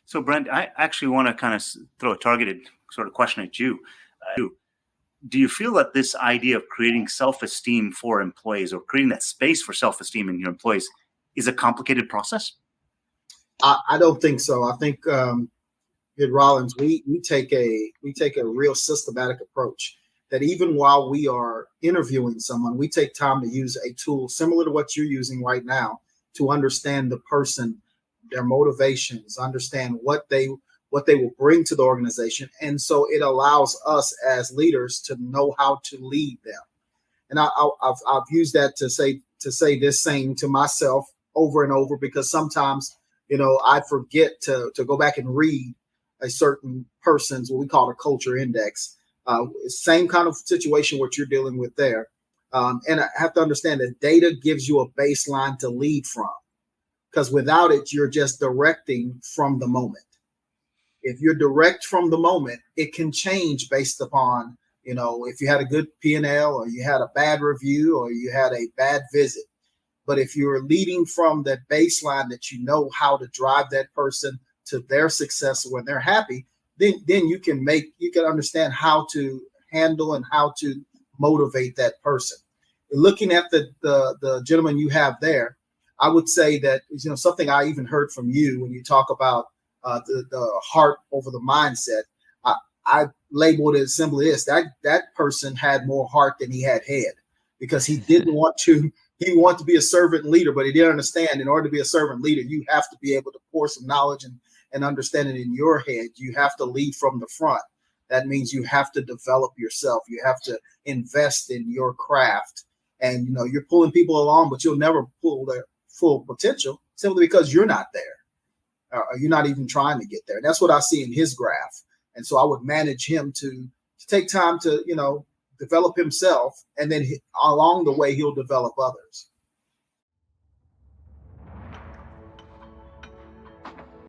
So, Brent, I actually want to kind of throw a targeted sort of question at you. Do you feel that this idea of creating self-esteem for employees or creating that space for self-esteem in your employees is a complicated process? I don't think so. I think at Rollins, we take a real systematic approach that even while we are interviewing someone, we take time to use a tool similar to what you're using right now to understand the person, their motivations, understand what they will bring to the organization. And so it allows us as leaders to know how to lead them. And I've used that to say this saying to myself over and over, because sometimes, I forget to go back and read a certain person's, what we call a culture index. Same kind of situation what you're dealing with there. And I have to understand that data gives you a baseline to lead from, because without it, you're just directing from the moment. If you're direct from the moment, it can change based upon, if you had a good P&L or you had a bad review or you had a bad visit. But if you're leading from that baseline that you know how to drive that person to their success when they're happy, then you can understand how to handle and how to motivate that person. Looking at the gentleman you have there, I would say that, something I even heard from you when you talk about the heart over the mindset. I labeled it as simply this: that person had more heart than he had head, because he didn't want to. He wanted to be a servant leader, but he didn't understand in order to be a servant leader, you have to be able to pour some knowledge and understanding in your head. You have to lead from the front. That means you have to develop yourself. You have to invest in your craft. And, you're pulling people along, but you'll never pull their full potential simply because you're not there. You're not even trying to get there. And that's what I see in his graph. And so I would manage him to take time to, develop himself. And then along the way, he'll develop others.